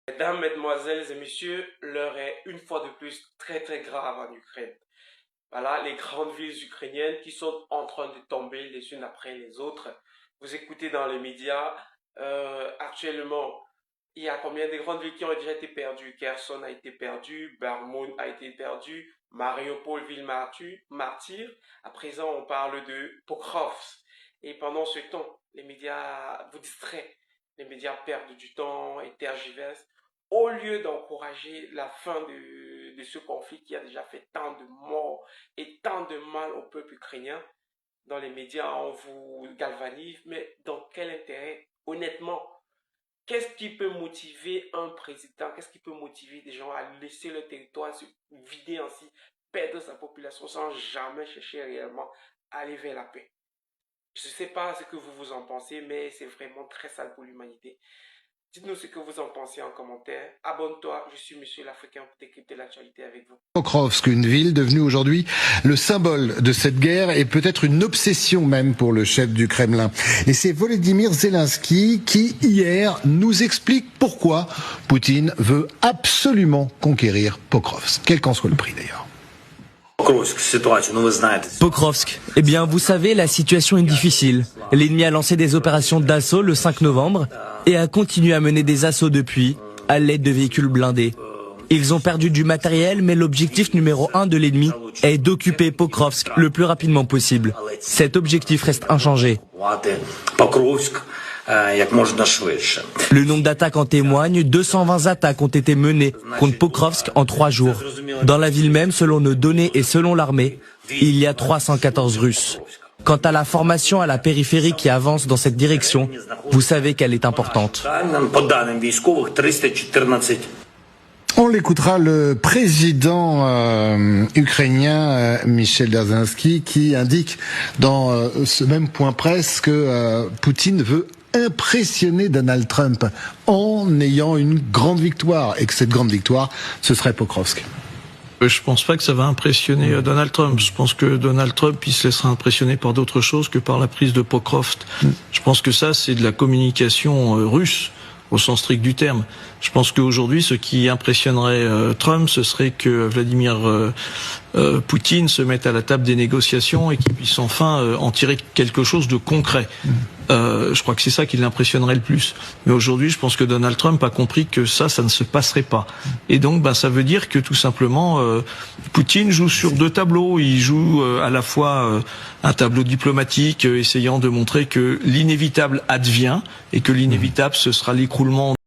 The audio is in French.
Mesdames, mesdemoiselles et messieurs, l'heure est une fois de plus très grave en Ukraine. Voilà, les grandes villes ukrainiennes qui sont en train de tomber les unes après les autres. Vous écoutez dans les médias, actuellement, il y a combien de grandes villes qui ont déjà été perdues? Kherson a été perdu, Barmoun a été perdu, Mariupol, ville martyre. À présent, on parle de Pokrovsk. Et pendant ce temps, les médias vous distraient. Les médias perdent du temps et tergiversent au lieu d'encourager la fin de ce conflit qui a déjà fait tant de morts et tant de mal au peuple ukrainien. Dans les médias, on vous galvanise, mais dans quel intérêt? Honnêtement, qu'est-ce qui peut motiver un président, qu'est-ce qui peut motiver des gens à laisser le territoire se vider ainsi, perdre sa population sans jamais chercher réellement à aller vers la paix? Je ne sais pas ce que vous en pensez, mais c'est vraiment très sale pour l'humanité. Dites-nous ce que vous en pensez en commentaire. Abonne-toi, je suis Monsieur l'Africain pour décrypter l'actualité avec vous. Pokrovsk, une ville devenue aujourd'hui le symbole de cette guerre et peut-être une obsession même pour le chef du Kremlin. Et c'est Volodymyr Zelensky qui, hier, nous explique pourquoi Poutine veut absolument conquérir Pokrovsk, quel qu'en soit le prix d'ailleurs. Pokrovsk, eh bien vous savez, la situation est difficile. L'ennemi a lancé des opérations d'assaut le 5 novembre et a continué à mener des assauts depuis, à l'aide de véhicules blindés. Ils ont perdu du matériel, mais l'objectif numéro 1 de l'ennemi est d'occuper Pokrovsk le plus rapidement possible. Cet objectif reste inchangé. Le nombre d'attaques en témoigne, 220 attaques ont été menées contre Pokrovsk en 3 jours. Dans la ville même, selon nos données et selon l'armée, il y a 314 Russes. Quant à la formation à la périphérie qui avance dans cette direction, vous savez qu'elle est importante. On l'écoutera, le président ukrainien Michel Dzerzhinsky qui indique dans ce même point presse que Poutine veut impressionner Donald Trump en ayant une grande victoire et que cette grande victoire, ce serait Pokrovsk. Je pense pas que ça va impressionner Donald Trump. Je pense que Donald Trump, il se laissera impressionner par d'autres choses que par la prise de Pokrovsk. Je pense que ça, c'est de la communication russe au sens strict du terme. Je pense qu'aujourd'hui, ce qui impressionnerait Trump, ce serait que Vladimir Poutine se mette à la table des négociations et qu'il puisse enfin en tirer quelque chose de concret. Je crois que c'est ça qui l'impressionnerait le plus. Mais aujourd'hui, je pense que Donald Trump a compris que ça ne se passerait pas. Et donc, ça veut dire que tout simplement, Poutine joue sur 2 tableaux. Il joue à la fois un tableau diplomatique, essayant de montrer que l'inévitable advient et que l'inévitable, ce sera l'écroulement